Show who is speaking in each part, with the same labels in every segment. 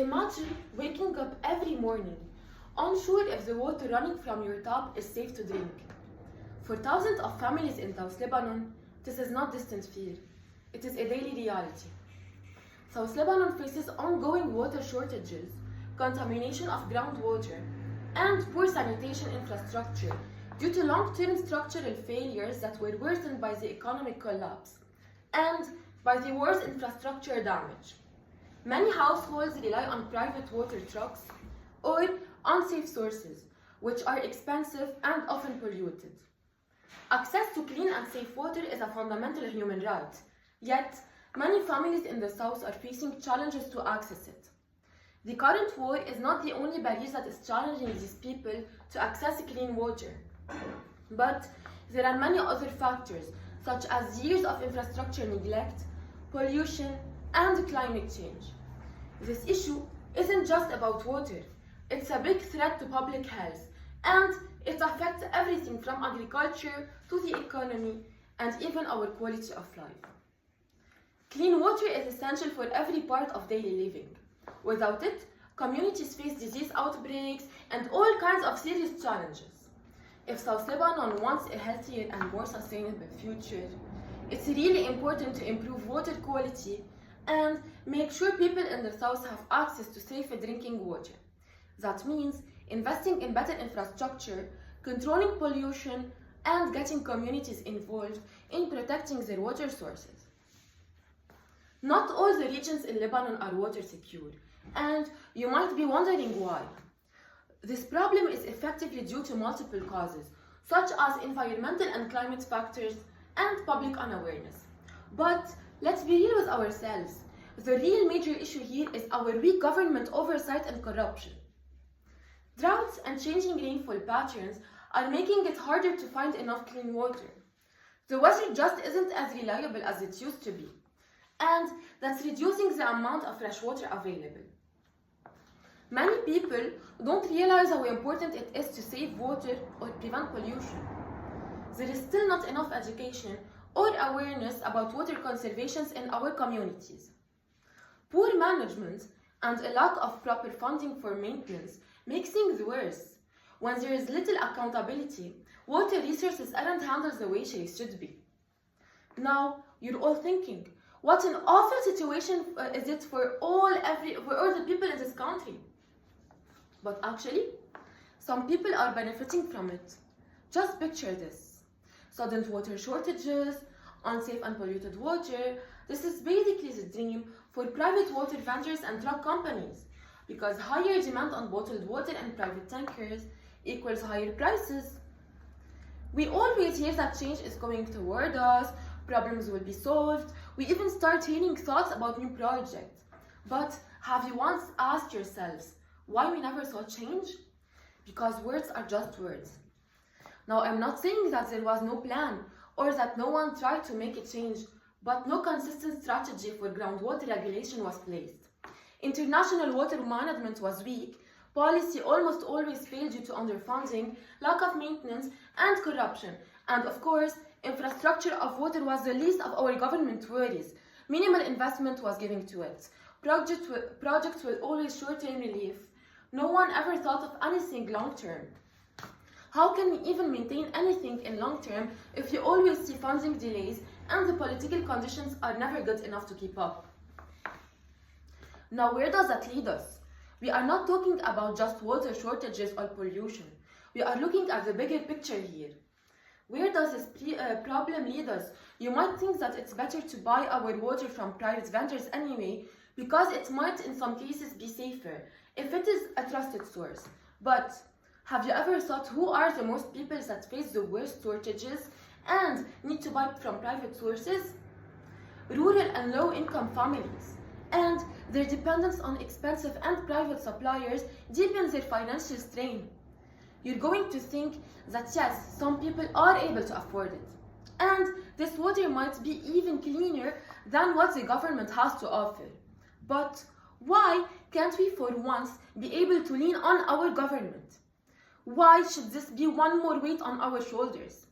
Speaker 1: Imagine waking up every morning, unsure if the water running from your tap is safe to drink. For thousands of families in South Lebanon, this is not distant fear. It is a daily reality. South Lebanon faces ongoing water shortages, contamination of groundwater, and poor sanitation infrastructure due to long-term structural failures that were worsened by the economic collapse and by the war's infrastructure damage. Many households rely on private water trucks or unsafe sources, which are expensive and often polluted. Access to clean and safe water is a fundamental human right, yet many families in the south are facing challenges to access it. The current war is not the only barrier that is challenging these people to access clean water, but there are many other factors, such as years of infrastructure neglect, pollution, and climate change. This issue isn't just about water, it's a big threat to public health, and it affects everything from agriculture to the economy and even our quality of life. Clean water is essential for every part of daily living. Without it, communities face disease outbreaks and all kinds of serious challenges. If South Lebanon wants a healthier and more sustainable future, it's really important to improve water quality and make sure people in the south have access to safe drinking water. That means investing in better infrastructure, controlling pollution, and getting communities involved in protecting their water sources. Not all the regions in Lebanon are water secure, and you might be wondering why. This problem is effectively due to multiple causes, such as environmental and climate factors and public unawareness. But let's be real with ourselves. The real major issue here is our weak government oversight and corruption. Droughts and changing rainfall patterns are making it harder to find enough clean water. The weather just isn't as reliable as it used to be, and that's reducing the amount of fresh water available. Many people don't realize how important it is to save water or prevent pollution. There is still not enough education or awareness about water conservation in our communities. Poor management and a lack of proper funding for maintenance makes things worse. When there is little accountability, water resources aren't handled the way they should be. Now, you're all thinking, what an awful situation is it for all the people in this country? But actually, some people are benefiting from it. Just picture this. Sudden water shortages, unsafe and polluted water. This is basically the dream for private water vendors and truck companies, because higher demand on bottled water and private tankers equals higher prices. We always hear that change is coming toward us, problems will be solved, we even start hearing thoughts about new projects. But have you once asked yourselves why we never saw change? Because words are just words. Now, I'm not saying that there was no plan or that no one tried to make a change, but no consistent strategy for groundwater regulation was placed. International water management was weak, policy almost always failed due to underfunding, lack of maintenance, and corruption. And of course, infrastructure of water was the least of our government worries. Minimal investment was given to it. Projects were always short-term relief. No one ever thought of anything long-term. How can we even maintain anything in long-term if you always see funding delays and the political conditions are never good enough to keep up? Now, where does that lead us? We are not talking about just water shortages or pollution. We are looking at the bigger picture here. Where does this problem lead us? You might think that it's better to buy our water from private vendors anyway, because it might in some cases be safer if it is a trusted source. But have you ever thought who are the most people that face the worst shortages and need to buy from private sources? Rural and low-income families, and their dependence on expensive and private suppliers deepens their financial strain. You're going to think that yes, some people are able to afford it, and this water might be even cleaner than what the government has to offer. But why can't we for once be able to lean on our government? Why should this be one more weight on our shoulders?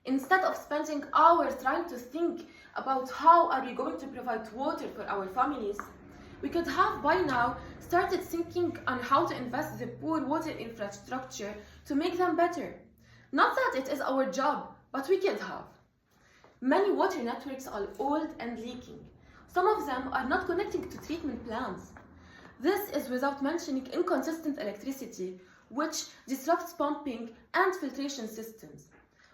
Speaker 1: Instead of spending hours trying to think about how are we going to provide water for our families, we could have by now started thinking on how to invest the poor water infrastructure to make them better. Not that it is our job, but we can't have. Many water networks are old and leaking. Some of them are not connecting to treatment plants. This is without mentioning inconsistent electricity, which disrupts pumping and filtration systems,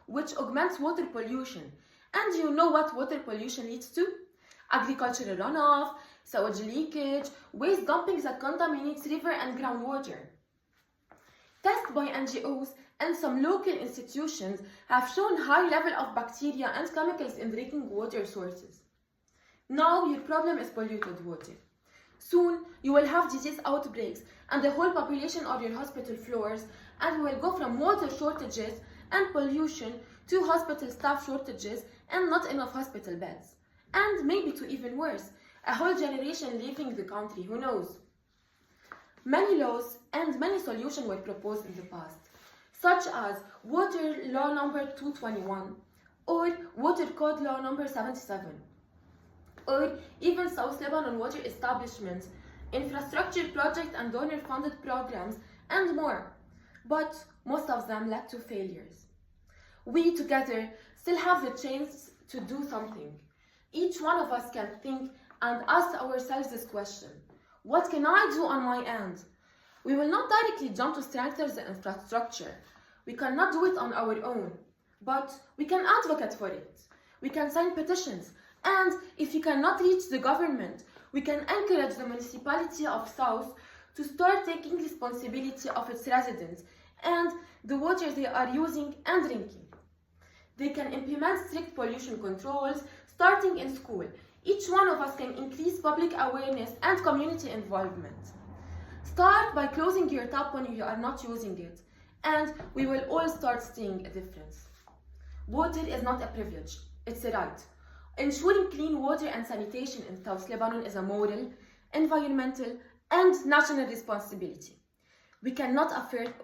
Speaker 1: which augments water pollution. And you know what water pollution leads to? Agricultural runoff, sewage leakage, waste dumping that contaminates river and groundwater. Tests by NGOs and some local institutions have shown high level of bacteria and chemicals in drinking water sources. Now your problem is polluted water. Soon you will have disease outbreaks and the whole population on your hospital floors, and we will go from water shortages and pollution to hospital staff shortages and not enough hospital beds. And maybe to even worse, a whole generation leaving the country, who knows? Many laws and many solutions were proposed in the past, such as Water Law number 221 or Water Code Law number 77, or even South Lebanon water establishments, infrastructure project and donor-funded programs, and more. But most of them led to failures. We together still have the chance to do something. Each one of us can think and ask ourselves this question: what can I do on my end? We will not directly jump to strengthen the infrastructure. We cannot do it on our own, but we can advocate for it. We can sign petitions, and if we cannot reach the government, we can encourage the municipality of South to start taking responsibility of its residents and the water they are using and drinking. They can implement strict pollution controls starting in school. Each one of us can increase public awareness and community involvement. Start by closing your tap when you are not using it, and we will all start seeing a difference. Water is not a privilege, it's a right. Ensuring clean water and sanitation in South Lebanon is a moral, environmental, and national responsibility. We cannot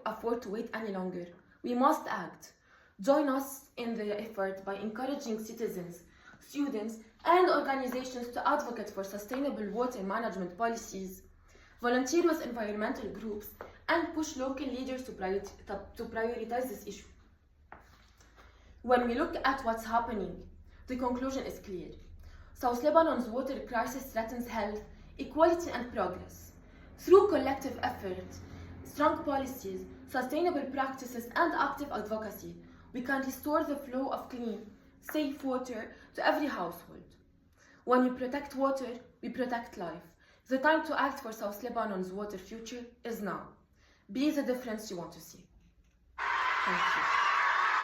Speaker 1: afford to wait any longer. We must act. Join us in the effort by encouraging citizens, students, and organizations to advocate for sustainable water management policies, volunteer with environmental groups, and push local leaders to prioritize this issue. When we look at what's happening, the conclusion is clear. South Lebanon's water crisis threatens health, equality, and progress. Through collective effort, strong policies, sustainable practices, and active advocacy, we can restore the flow of clean, safe water to every household. When we protect water, we protect life. The time to act for South Lebanon's water future is now. Be the difference you want to see. Thank you.